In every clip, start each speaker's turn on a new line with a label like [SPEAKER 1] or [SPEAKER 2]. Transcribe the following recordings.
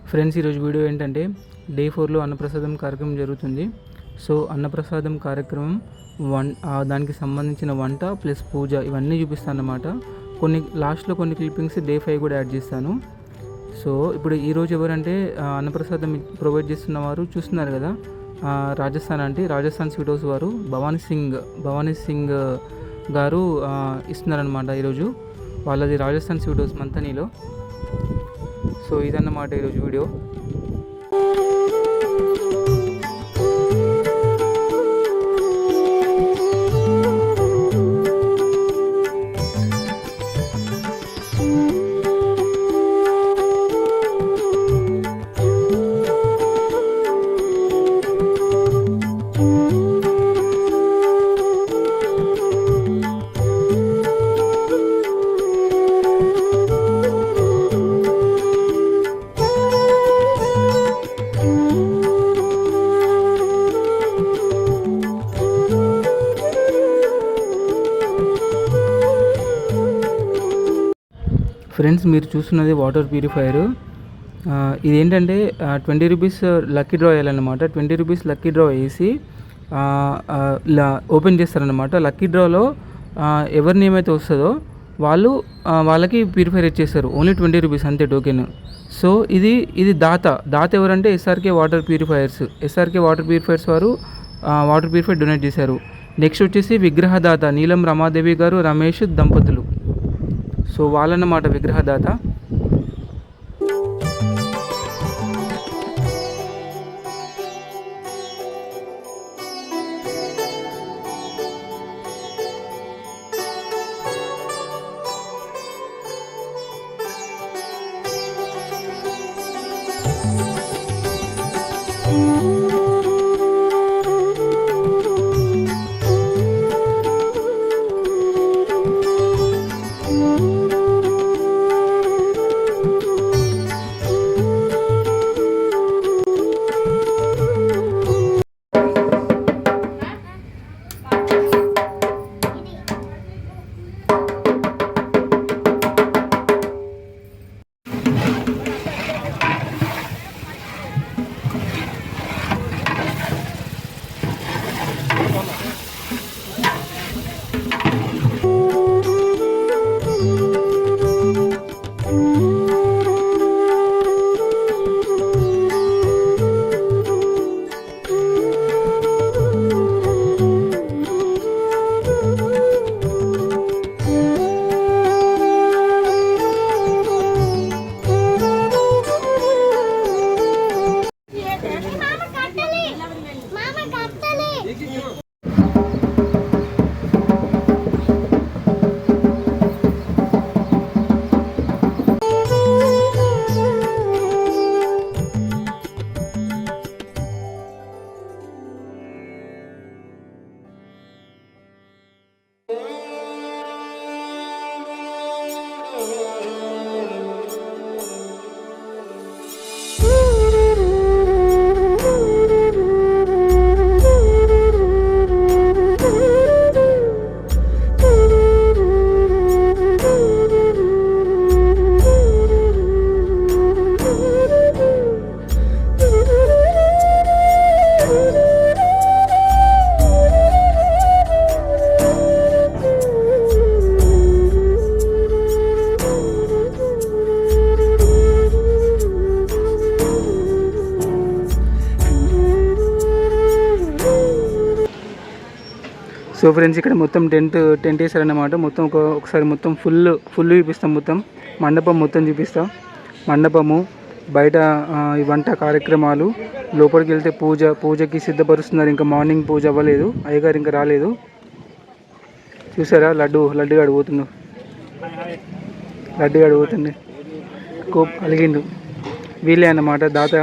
[SPEAKER 1] Friends, ఈరోజు video ఏంటంటే day 4లో అన్నప్రసాదం కార్యక్రమం జరుగుతుంది. సో అన్నప్రసాదం కార్యక్రమం దానికి సంబంధించిన వంట ప్లస్ పూజ ఇవన్నీ చూపిస్తాను అన్నమాట. లాస్ట్లో కొన్ని క్లిప్పింగ్స్ డే 5 కూడా యాడ్ చేస్తాను. సో ఇప్పుడు ఈరోజు ఎవరంటే అన్నప్రసాదం ప్రొవైడ్ చేస్తున్న వారు చూస్తున్నారు కదా, రాజస్థాన్ స్వీట్ హౌస్ వారు భవానీ సింగ్ గారు ఇస్తున్నారనమాట. ఈరోజు వాళ్ళది రాజస్థాన్ స్వీట్ హౌస్ మంతనీలో. సో ఇదన్నమాట ఈరోజు వీడియో. ఫ్రెండ్స్, మీరు చూస్తున్నది వాటర్ ప్యూరిఫైయర్. ఇదేంటంటే 20 రూపీస్ లక్కీ డ్రా వేయాలన్నమాట. 20 రూపీస్ లక్కీ డ్రా వేసి ఓపెన్ చేస్తారనమాట. లక్కీ డ్రాలో ఎవరిని ఏమైతే వస్తుందో వాళ్ళకి ప్యూరిఫైర్ ఇచ్చేస్తారు. ఓన్లీ 20 రూపీస్ అంతే టోకెన్. సో ఇది దాత ఎవరంటే ఎస్ఆర్కే వాటర్ ప్యూరిఫైయర్స్ వారు వాటర్ ప్యూరిఫైర్ డొనేట్ చేశారు. నెక్స్ట్ వచ్చేసి విగ్రహదాత నీలం రమాదేవి గారు, రమేష్ దంపతులు. సో వాళ్ళన్నమాట విగ్రహదాత. సో ఫ్రెండ్స్, ఇక్కడ మొత్తం టెంట్ వేసారన్నమాట. మొత్తం ఒకసారి మొత్తం ఫుల్ చూపిస్తాం. మొత్తం మండపం మొత్తం చూపిస్తాం. మండపము బయట ఈ వంట కార్యక్రమాలు, లోపలికి వెళ్తే పూజకి సిద్ధపరుస్తున్నారు. ఇంకా మార్నింగ్ పూజ అవ్వలేదు, అయ్యగారు ఇంకా రాలేదు. చూసారా, లడ్డుగాడు పోతుంది. కోప్ అలిగిండు. వీళ్ళే అన్నమాట దాత.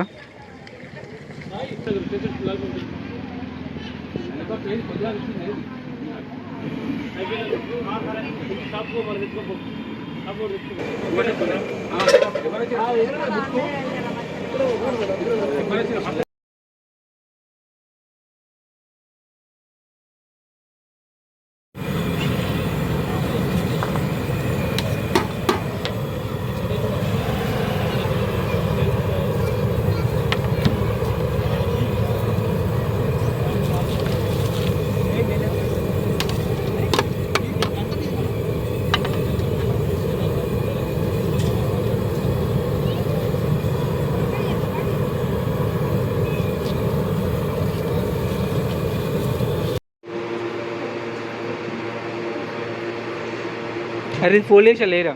[SPEAKER 1] అది ఫోల్డ్ చేసా లేరా.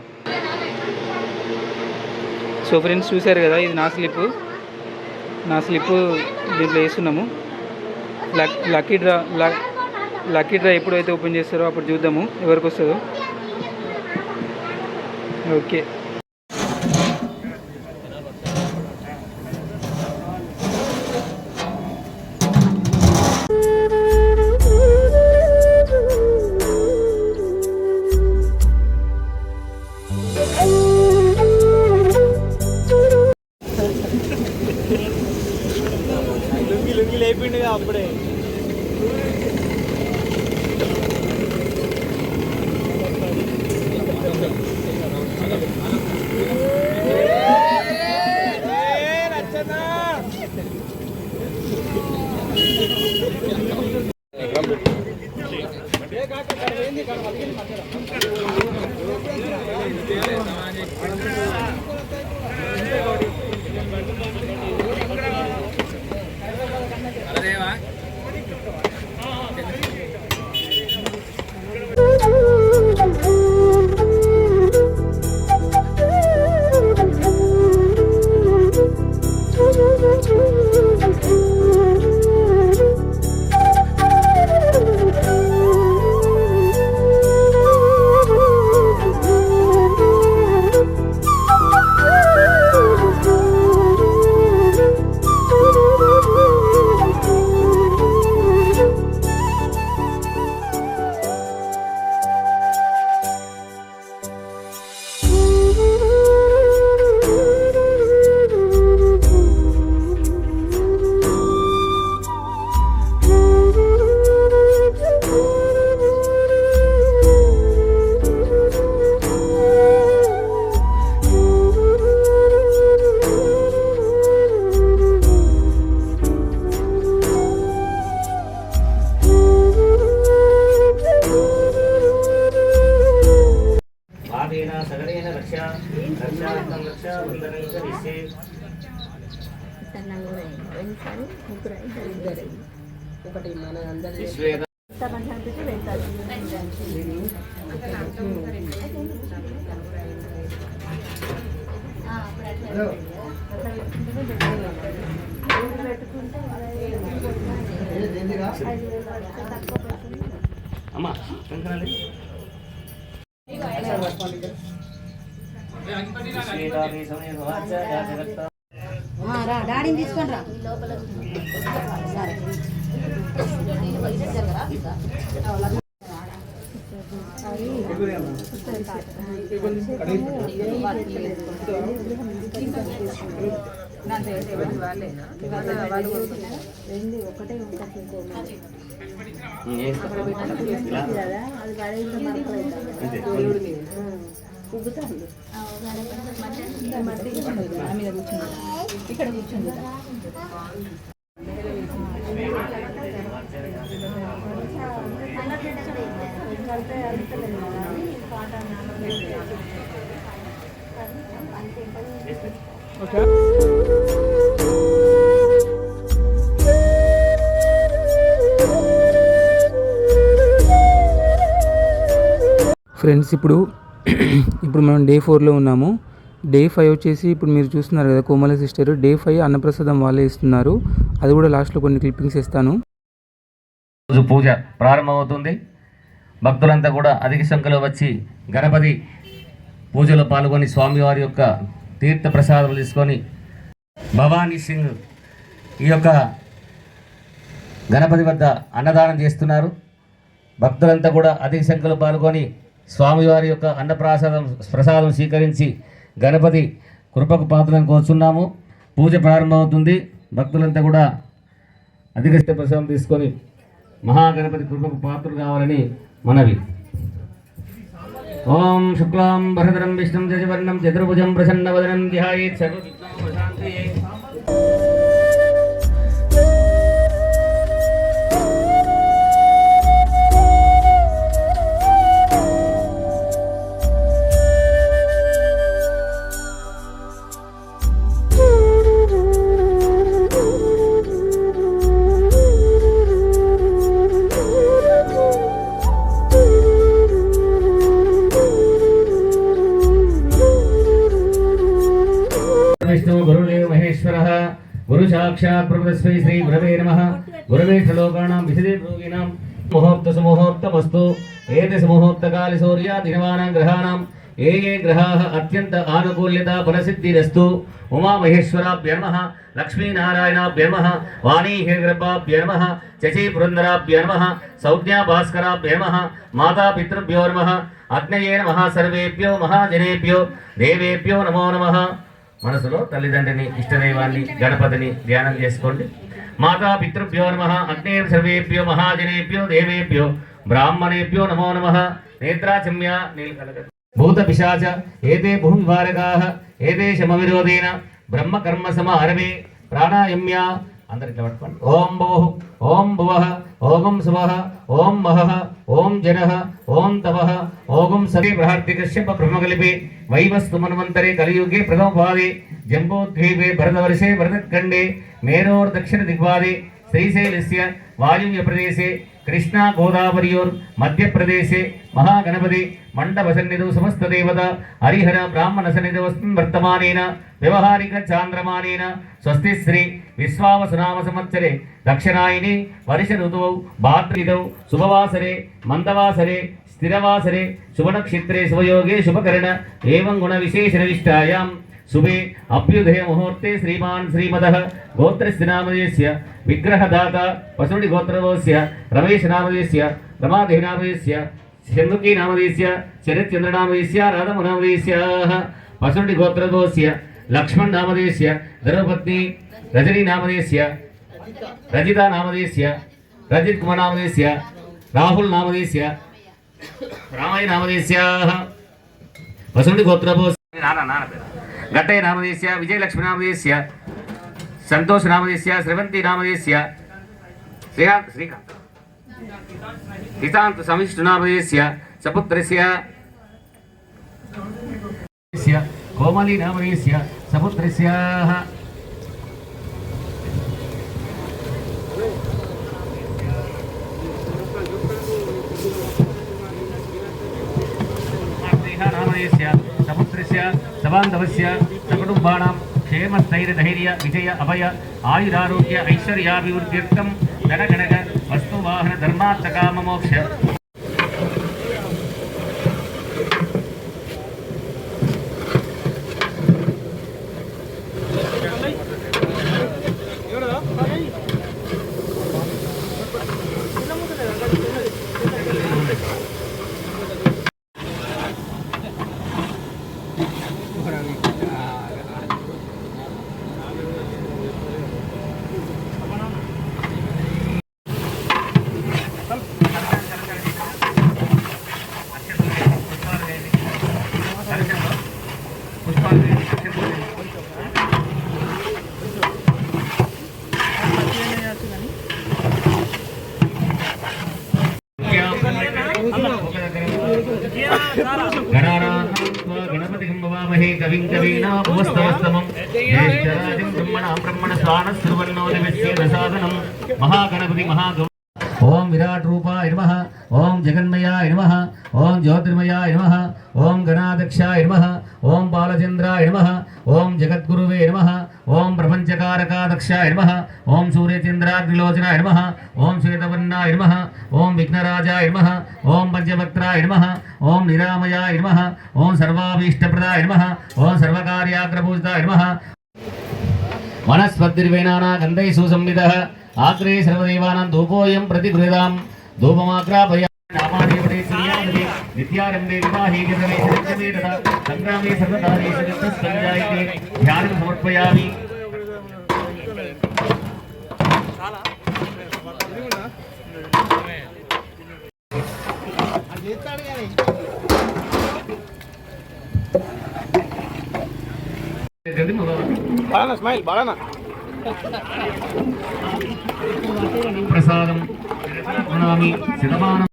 [SPEAKER 1] సో ఫ్రెండ్స్ చూశారు కదా, ఇది నా స్లిప్ దీంట్లో వేస్తున్నాము. లక్కీ డ్రా ఎప్పుడైతే ఓపెన్ చేస్తారో అప్పుడు చూద్దాము ఎవరికి వస్తుందో. ఓకే,
[SPEAKER 2] లేపిండుగా అప్పుడే.
[SPEAKER 3] ఒకటి మన అందరి
[SPEAKER 2] అమ్మా
[SPEAKER 3] డాడీని తీసుకొని రా. ఒకటే ఉబ్బుతాను మీద కూర్చుంది, ఇక్కడ కూర్చుంది.
[SPEAKER 1] ఫ్రెండ్స్ ఇప్పుడు మనం డే 4లో ఉన్నాము. డే 5 వచ్చేసి ఇప్పుడు మీరు చూస్తున్నారు కదా కోమల సిస్టర్. డే 5 అన్నప్రసాదం వాళ్ళే ఇస్తున్నారు. అది కూడా లాస్ట్లో కొన్ని క్లిప్పింగ్స్ ఇస్తాను.
[SPEAKER 2] రోజు పూజ ప్రారంభమవుతుంది. భక్తులంతా కూడా అధిక సంఖ్యలో వచ్చి గణపతి పూజలో పాల్గొని స్వామివారి యొక్క తీర్థ ప్రసాదాలు తీసుకొని భవానీ సింగ్ ఈ యొక్క గణపతి వద్ద అన్నదానం చేస్తున్నారు. భక్తులంతా కూడా అధిక సంఖ్యలో పాల్గొని స్వామివారి యొక్క ప్రసాదం స్వీకరించి గణపతి కృపకు పాత్రలను కోరుచున్నాము. పూజ ప్రారంభమవుతుంది. భక్తులంతా కూడా అధిక ప్రసాదం తీసుకొని మహాగణపతి కృపకు పాత్రలు కావాలని మనవి. ఓం శుక్లాం భరధరం విష్ణుం శశివర్ణం చతుర్భుజం ప్రసన్నవదనం ధ్యాయేత్ సర్వవిఘ్నోపశాంతయే. గురు సాక్షాత్ ప్రభుతస్మై శ్రీ గురవే నమః. గురవే శ్లోకానాం విశదే భోగినాం ముహూర్త సుముహూర్తమస్తు. ఏదశ ముహూర్తకాలి సూర్య దినవానాం గ్రహాణాం ఏ ఏ గ్రహాः అత్యంత ఆనుకూల్యత ఫలసిద్ధిరస్తు. ఉమామహేశ్వరాభ్య నమః. లక్ష్మీనారాయణాభ్య నమః. వాణీ హిరణ్యగర్భాభ్య నమః. శశీ పురందరాభ్య నమః. సౌజ్ఞా భాస్కరాభ్య నమః. మాతాపితృభ్యో నమః. అగ్నయే నమః. సర్వేభ్యో మహాజనేభ్యో దేవేభ్యో నమో నమః. మనసులో తల్లిదండ్రిని, ఇష్టదైవాన్ని, గణపతిని ధ్యానం చేసుకోండి. మాతాపితృభ్యో నమః. అగ్నే సర్వేభ్యో మహాజనేభ్యో దేవేభ్యో బ్రాహ్మణేభ్యో నమో నమః. నేత్రాచమ్య నీలకలక భూత పిశాచ ఏతే భూమివారకాః ఏతే శమవిరోధేన బ్రహ్మకర్మ సమారవే ప్రాణాయమ్య. అందరికీ పట్టుకోండి. ఓం భువః ఓం భువః ఓం శువః ఓం మహః ఓం జనః ఓం తపః ఓం సతి బృహర్తికశ్యప బ్రహ్మకల్పే వైవస్తు మన్వంతరే కలియుగే ప్రథమపాదే జంబోద్వీపే భరతవర్షే భరతఖండే మేరోర్దక్షిణ దిగ్వాదే శ్రీశైలస్య వాయువ్య ప్రదేశే కృష్ణా గోదావరియోర్ మధ్యప్రదేశే మహాగణపతి మండప సన్నిధౌ సమస్త దేవత హరిహర బ్రాహ్మణ సన్నిధౌ వర్తమానేన వ్యవహారిక చాంద్రమానేన స్వస్తి శ్రీ విశ్వావసునామ సంవత్సరే దక్షిణాయని వర్ష ఋతువౌ భాద్రౌ శుభవాసరే మందవాసరే స్థిరవాసరే శుభనక్షత్రే శుభయోగే శుభకరణ ఏవం గుణ విశేషణ విష్టాయాం శుభే అభ్యుదయ ముహూర్తే శ్రీమాన్ శ్రీమదః గోత్రస్య నామధేయస్య విగ్రహదాత వసుడి గోత్రవోస్య రమేష్ నామధేయస్య రమాదేవి నామధేయస్య షణ్ముఖీ నామధేయస్య శరత్చంద్ర నామధేయస్య రాధము నామధేయస్య వసుడి గోత్రవోస్య లక్ష్మణ్ నామధేయస్య ధర్మపత్ని రజనీ నామధేయస్య రజిత నామధేయస్య రజిత్ కుమార్ నామధేయస్య రాహుల్ నామధేయస్య రామయ్య నామధేయస్య వసుడి గోత్రవోస్య గట్టయ్య నామధేయస్య విజయలక్ష్మి నామధేయస్య సంతోష్ నామధేయస్య శ్రవంతి నామధేయస్య శ్రీకాంత్ హితాంత్ సమిష్టు నామధేయస్య సపుత్రస్య కోమలి నామధేయస్య సపుత్రస్య నామధేయస్య సపుత్రస్య సబాంధవస్య సకుటుంబానాం క్షేమస్థైర్యధైర్య విజయ అభయ ఆయురారోగ్య ఐశ్వర్యాభివృద్ధ్యర్థం ధనగణక వస్తువాహన ధర్మార్థకామమోక్ష గణపతిమహే కవిం కవీనాముపస్తమస్తమం జ్యేష్ఠరాజం బ్రహ్మణాం బ్రహ్మణస్వాన శ్రవన్నో దివ్యస్య ప్రసాదనం మహాగణపతి మహాగౌ. ఓం విరాట్ రూపాయ నమః. ఓం జగన్మయాయ నమః. ఓం జ్యోతిర్మయాయ నమః. ఓం గణాధ్యక్షాయ నమః. ఓం బాలచంద్రాయ నమః. ఓం జగద్గురువే నమః. ఓం ప్రపంచకారకాధ్యక్షాయ నమః. ఓం సూర్యచంద్రాగ్నిలోచనాయ నమః. ఓం శ్వేతవర్ణాయ నమః. ఓం విఘ్నరాజాయ నమః. ఓం పంచవక్త్రాయ నమః. ఓం నిరామయాయ నమః. ఓం సర్వాభీష్టప్రదాయ నమః. ఓం సర్వకార్యాగ్రపూజితాయ నమః. వనస్పతిర్వేణానా గంధై సుసంవిదః ఆగ్రే సర్వదేవానాం ధూపోయం ప్రతిగృహదాం ధూపమాగ్రాపయ నామాదేవతే శ్రీయాదే నిత్యారంభే వివాహే గతమే సత్యమే తదా సంగ్రామే సర్వకార్యేషు నిత్యస్కంజాయతే ధ్యానం సమర్పయామి.
[SPEAKER 4] బాలనా స్మైల్ బాలనా
[SPEAKER 2] ప్రసాదం ప్రణామి శతమానం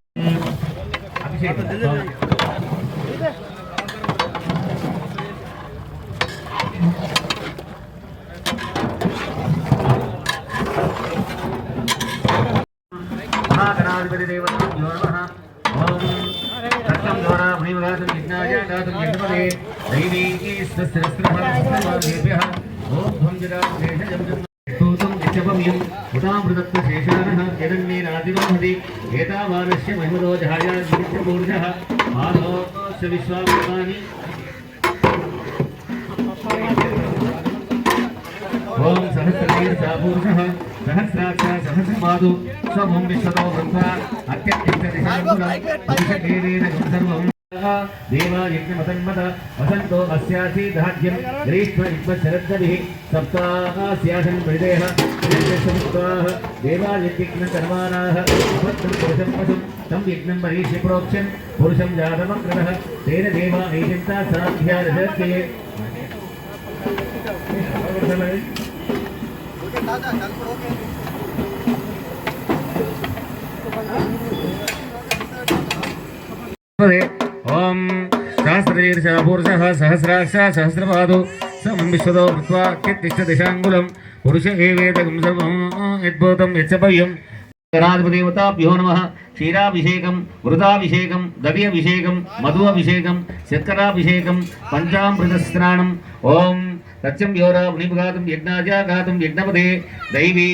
[SPEAKER 2] అభిషేకం. మహాగణాధిపతి దేవతాభ్యో నమః. ఓం తత్వం ద్వారా మహిమగాతం యజ్ఞాయ గాతం యజ్ఞపదే దైవీకీ స్వస్తిరస్త్రఫలస్త్రఫలేభ్యః ఓం ధ్వం జరాభేషజం శ్రావ్యం ఉదామృతత్వ శేషానః యదన్నేనాదిరోహతి ఏతావానస్య మహిమదో జహాయ విద్యమూర్జః ఆలోస్య విశ్వామిత్రాణి ఓం సహస్రశీర్షా పురుషః సహస్రాక్ష సహస్రపాదు స్వమం విశ్వతో బ్రహ్మ అత్యత్తిష్టదిశాంగులం పురుషకేరేణ సర్వం దేవాయజ్ఞమతన్మత వసంతో అస్యాసి దాఢ్యం గ్రీష్మ శరద్భిః సప్తాస్యాసన్ పరిదేహ యజ్ఞసముక్తాః దేవాయజ్ఞ కర్మాణాః అపత్రం పురుషం పశుం తం యజ్ఞం మరీషి ప్రోక్షన్ పురుషం జాతమగ్రహ తేన దేవా ఐజంతా సాధ్యారజత్యే ఓం సహస్రశీర్షా పురుషః సహస్రాక్ష సహస్రపాదో సమం విశ్వతో భూత్వా తిష్టదిశాంగులం పురుష ఏవేదకం సర్వం యద్భూతం యచ్చపయ్యం గణాధిపదేవతాభ్యో నమః క్షీరాభిషేకం వృతాభిషేకం దవ్యాభిషేకం మధుఅభిషేకం శర్కరాభిషేకం పంచామృతస్నానం ఓం సత్యం యోరా మునిపుగాతం యజ్ఞాజాగాతం యజ్ఞపదే దైవీ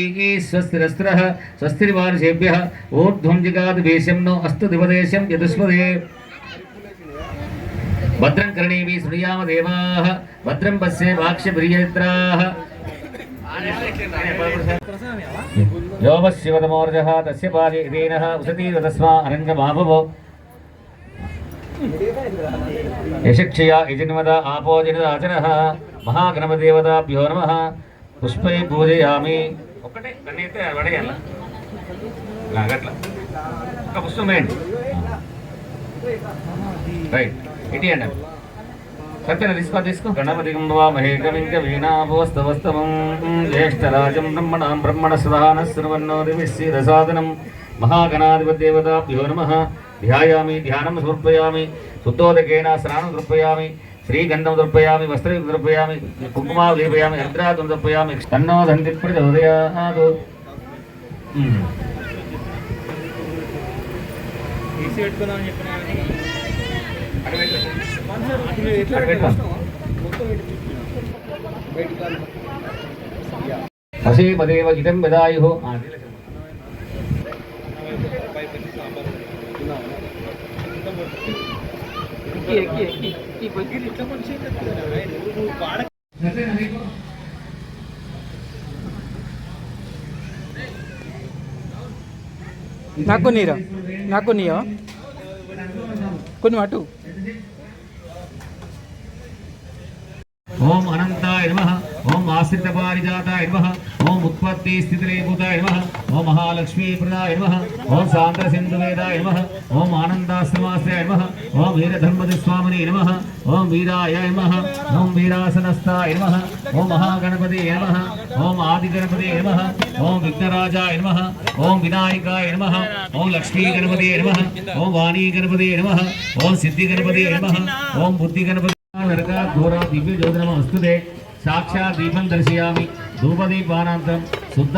[SPEAKER 2] స్వస్తిరస్త్రః స్వస్తిర్వార్షేభ్యః ఊర్ధ్వం జిగాద్ వేషం నో అస్తు దివదేశం యదుష్పదే భద్రం కర్ణీభి శృణుయామ దేవాః భద్రం పశ్యే వాక్ష్యప్రియత్రాః యోమశివతమోర్జః తస్య పాదే ఇదేనః ఉసతీర్వతస్మా అరంగమాభవో యశక్షయ యజన్మద ఆపోజనదాచనః మహాగణపదేవతాభ్యో నమః పుష్పై పూజయామి ఒకటే కన్నైతే వడయాల లాగట్ల ఒక పుష్పం వేయండి రైట్ ఇటీ అండి సత్యన తీసుకో గణపతి మహేకమింక వీణాభవస్తవస్తమం జ్యేష్ఠరాజం బ్రహ్మణాం బ్రహ్మణస్వధాన శృణ్వన్నోదివిశ్రీరసాదనం మహాగణాధిపదేవతాభ్యో నమః ధ్యాయామి ధ్యానం సమర్పయామి శుద్ధోదకేన స్నానం సమర్పయామి శ్రీగంధం సమర్పయామి వస్త్రం సమర్పయామి కుంకుమా లేపయామి అర్ద్రాతం సమర్పయామి తన్నో దంతి ప్రచోదయాత్ అసేమదేవ ఇదం విదాయుః
[SPEAKER 1] నాకు నీరా నాకు నీయా కొన్ని అటు
[SPEAKER 2] ఓం అనంతాయ నమః ఓం ఆశ్రిత పారిజాతాయ నమః ఓం ఉత్పత్తి స్థితిలేభూతాయ నమః ఓం మహాలక్ష్మీప్రదాయ నమః ఓం సాంద్ర సింధువేదాయ నమః ఓం ఆనందాశ్రమాశ్రయాయ నమః ఓం వీరధర్మదిస్వామినే నమః ఓం వీరాయ నమః ఓం వీరాసనస్థాయ నమః ఓం మహాగణపతే నమః ఓం ఆదిగణపతే నమః ఓం విఘ్నరాజాయ నమః ఓం వినాయకాయ నమః ఓం లక్ష్మీ గణపతే నమః ఓం వాణీ గణపతే నమః ఓం సిద్ధి గణపతే నమః ఓం బుద్ధి గణపతి ఘోర దివ్య జ్యోతినమ వస్తుదే సాక్షాత్ దీపం దర్శయామి ధూపదీపానంతరం శుద్ధ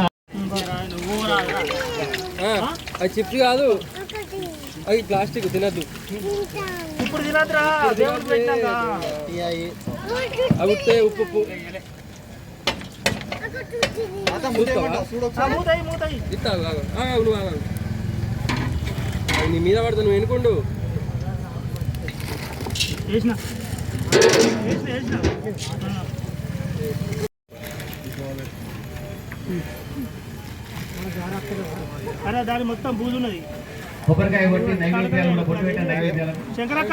[SPEAKER 1] అది చిప్స్ కాదు అది ప్లాస్టిక్ తినద్దు
[SPEAKER 4] ఇప్పుడు తినద్రా దేవుడికి పెట్టినాక
[SPEAKER 1] అవి ఉత్తే ఉప్పు
[SPEAKER 4] మూతాయి
[SPEAKER 1] ఇస్తావు నీ మీద పడతా నువ్వు ఎన్నుకోండు
[SPEAKER 4] వేసిన అరే దాని మొత్తం బూజున్నది
[SPEAKER 2] కొబ్బరికాయ కొట్టి నైవేద్యాలు పొట్టు పెట్టండి నైవేద్యాలు
[SPEAKER 4] శంకరక్క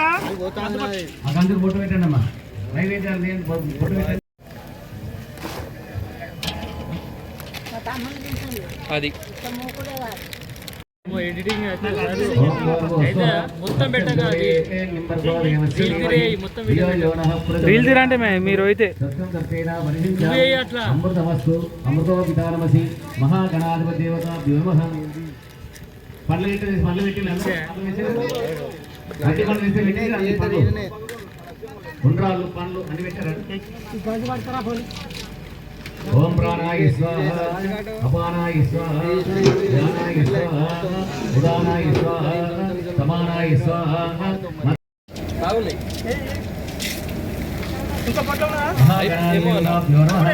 [SPEAKER 2] అందుకు పొట్టు పెట్టండి అమ్మా నైవేద్యాలు పొట్టు పెట్టండి
[SPEAKER 1] అది
[SPEAKER 5] ఎడిటింగ్ మొత్తం పెట్టగా
[SPEAKER 1] రీల్ తీరంటే మీరు అయితే
[SPEAKER 5] అట్లా
[SPEAKER 2] అమృతమస్తు అమృతో పితారమసి మహాగణాధిపతి దేవత వ్యోమః పండ్లు పెట్టి ఉండ్రాళ్ళు పండ్లు అన్ని పెట్టారు ఓం ప్రాణాయ స్వాహ అపానాయ స్వాహ జ్ఞానాయ స్వాహ ఉదానాయ స్వాహ సమానాయ స్వాహ
[SPEAKER 1] బాగున్నాయి
[SPEAKER 4] ఇంకా పట్ల ఉన్నదా?
[SPEAKER 2] మహాగణాధిపతాభ్యో నమః.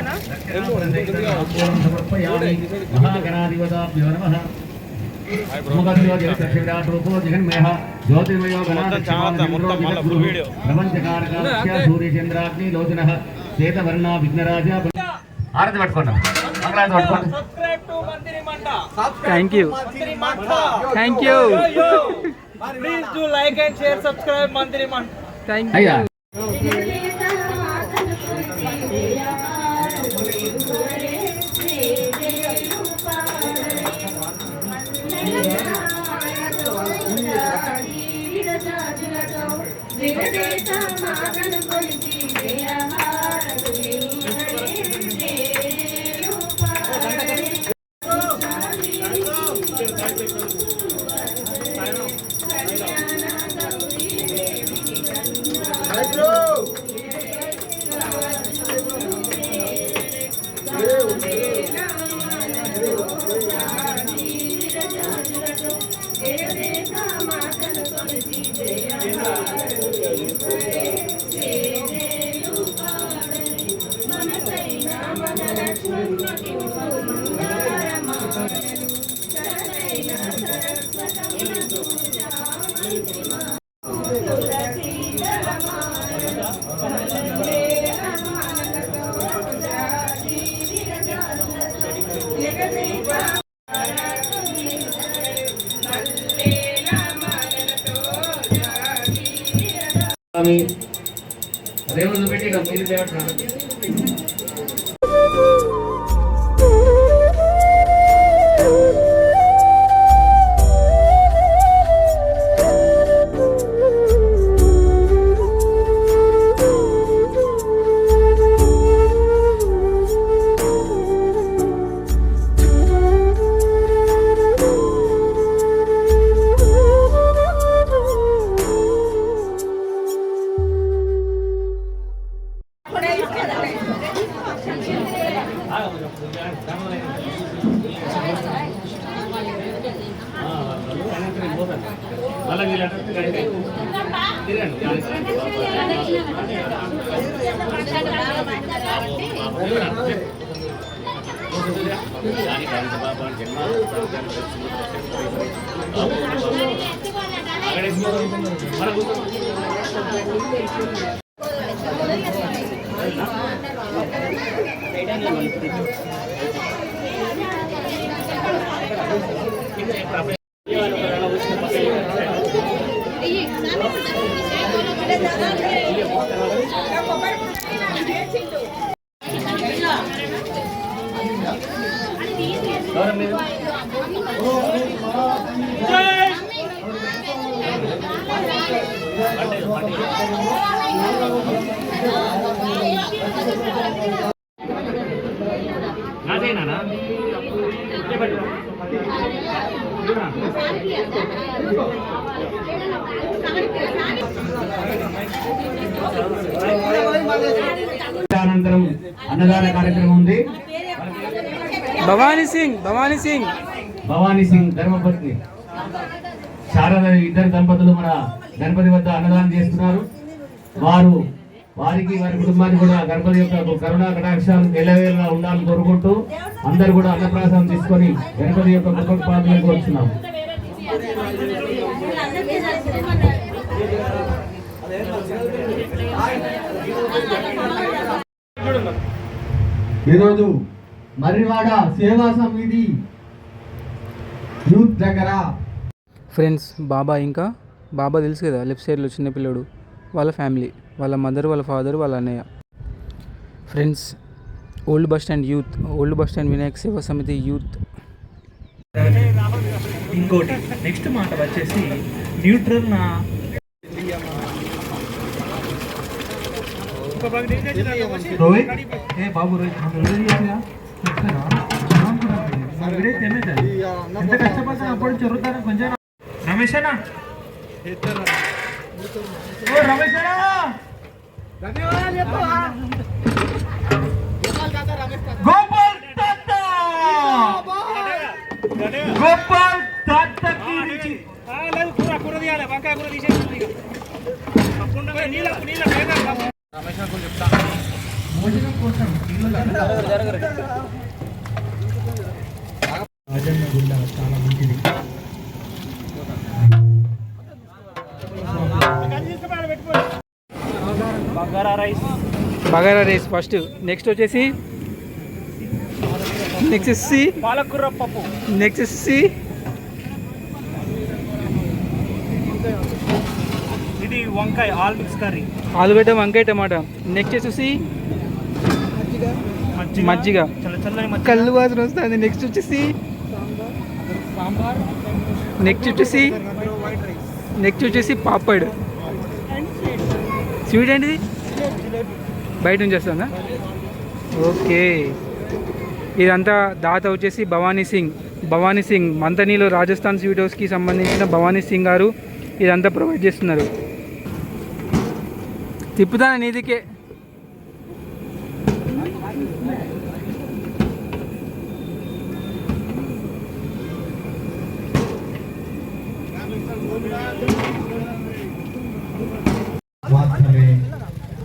[SPEAKER 2] గణాపతిగణాపూర్ణం సమర్పయామి. మహాగణాధిపతాభ్యో నమః. ముఖద్యో జగద్విరాట్ రూపో జగన్మయః జ్యోతిర్మయో గణాధిపతిర్మో జగద్గురు ప్రపంచకారకస్య సూర్యచంద్రాగ్ని లోచనః శ్వేతవర్ణ విఘ్నరాజ. ఆరతి పట్టుకోండి, మంగళారతి పట్టుకోండి.
[SPEAKER 1] Thank you thank you
[SPEAKER 5] Please do like and share, subscribe Mantri Man.
[SPEAKER 1] Thank you.
[SPEAKER 2] అయ్యా దేవుడు పెట్టి మీరు దేవుడు అనంతరం అన్నదాన కార్యక్రమం ఉంది.
[SPEAKER 1] భవానీ సింగ్ భవానీ సింగ్
[SPEAKER 2] భవానీ సింగ్ ధర్మపత్ని శారద ఇద్దరు దంపతులు మన గణపతి వద్ద అన్నదానం చేస్తున్నారు. వారికి వారి కుటుంబానికి కూడా గణపతి యొక్క కరుణా కటాక్షాలు ఎల్లవేళలా ఉండాలని కోరుకుంటూ అందరూ కూడా అన్నప్రాసం తీసుకొని గణపతి యొక్క కృపకు పాత్రలు కోరుచున్నాం.
[SPEAKER 6] ఈరోజు మర్రివాడ సేవా సమితి యూత్ దగ్గర
[SPEAKER 1] ఫ్రెండ్స్ బాబా ఇంకా బాబా తెలుసు కదా లెఫ్ట్ సైడ్లో చిన్నపిల్లడు వాళ్ళ ఫ్యామిలీ, వాళ్ళ మదర్, వాళ్ళ ఫాదర్, వాళ్ళ అన్నయ్య. Friends old bus stand Vinayaka సేవా సమితి యూత్.
[SPEAKER 5] ఇంకోటి నెక్స్ట్ మాట వచ్చేసి న్యూట్రల్ నా రోహిత్ ఏ బాబు రోహిత్ ఎంత కష్టపడతా అప్పుడు జరుగుతాను కొంచెం రమేషనా ఓ రమేషనా గోపాల్ తాత గోపాల్ తాతకి నుంచి
[SPEAKER 4] లేదు కూర తీయాలి, వంకాయ కూర తీసేసి నీళ్ళ
[SPEAKER 5] రమేష్ కొంచెం చెప్తా
[SPEAKER 6] రాజన్న గుండ చాలా మంచిది.
[SPEAKER 4] బంగారా rice
[SPEAKER 1] bagara rice first. Next వచ్చేసి
[SPEAKER 4] పాలకూర పప్పు,
[SPEAKER 1] నెక్స్ట్
[SPEAKER 4] ఇది వంకాయ ఆల్ మిక్స్ కర్రీ,
[SPEAKER 1] ఆలుగడ్డ వంకాయ టమాటా. నెక్స్ట్ వచ్చేసి మజ్జిగ,
[SPEAKER 4] చల్ల చల్లని మజ్జిగ,
[SPEAKER 1] కళ్ళు వాసన వస్తుంది. నెక్స్ట్ వచ్చేసి నెక్స్ట్ వచ్చేసి పాపడ్. స్వీట్ ఏంటిది? బయట నుంచి వస్తుందా? ఓకే. ఇదంతా దాత వచ్చేసి భవానీ సింగ్ మంతనీలో రాజస్థాన్ స్వీట్ హౌస్కి సంబంధించిన భవానీ సింగ్ గారు ఇదంతా ప్రొవైడ్ చేస్తున్నారు. తిప్పుతాను నీదికే.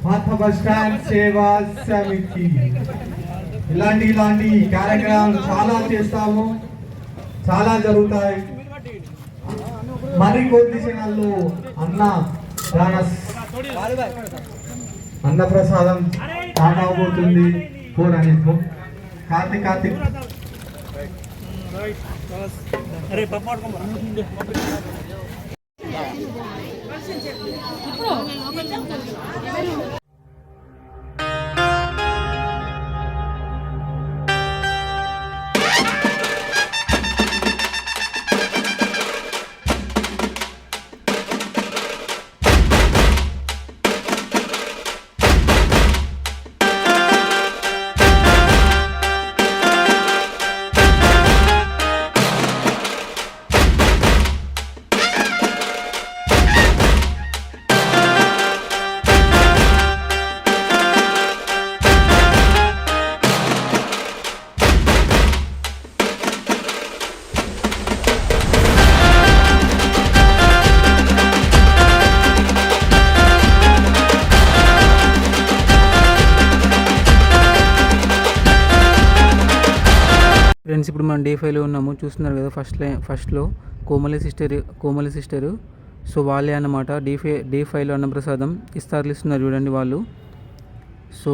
[SPEAKER 6] పాత బస్ స్టాండ్ సేవా సమితి ఇలాంటి కార్యక్రమాలు చాలా చేస్తాము, చాలా జరుగుతాయి. మరికొద్ది క్షణాల్లో అన్నప్రసాదం కాకపోతుంది. కార్తీక్
[SPEAKER 4] అరే పప్పు పట్టుకోమా.
[SPEAKER 1] ఫ్రెండ్స్, ఇప్పుడు మనం డే 5లో ఉన్నాము. చూస్తున్నారు కదా, ఫస్ట్లో కోమలి సిస్టరు. సో వాళ్ళే అన్నమాట డే 5లో అన్నప్రసాదం ఇస్తార్లు ఇస్తున్నారు చూడండి వాళ్ళు. సో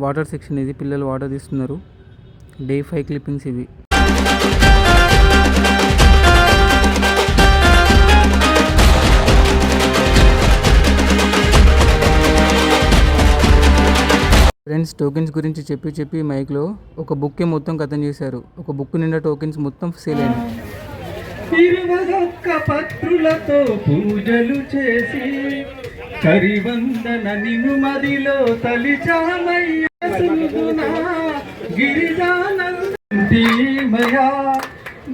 [SPEAKER 1] వాటర్ సెక్షన్ ఇది, పిల్లలు వాటర్ తీస్తున్నారు. డే 5 క్లిప్పింగ్స్ ఇవి. ఫ్రెండ్స్, టోకెన్స్ గురించి చెప్పి మైక్లో ఒక బుక్కే మొత్తం కథం చేశారు. ఒక బుక్ నిండా టోకెన్స్ మొత్తం సేల్ అయినాయి.
[SPEAKER 6] 21 పత్రులతో పూజలు చేసి కరివందన నిన్ను మదిలో తలిచామయ్యా గిరిజానందీమయా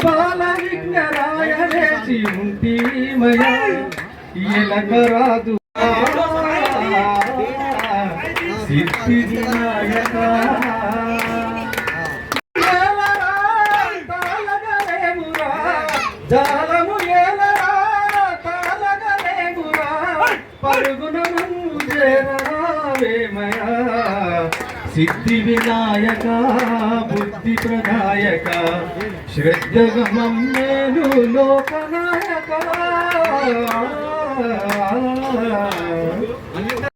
[SPEAKER 6] బాల విఘ్నరాయ వేసి ఉంటీమయా ఎలకరాదు సిద్ధి వినాయక జాలము ఏలరా తాళగలేమురా పరుగునము చేరవేమయా సిద్ధి వినాయక బుద్ధి ప్రదాయక శ్రద్ధగమం నేను లోకనాయక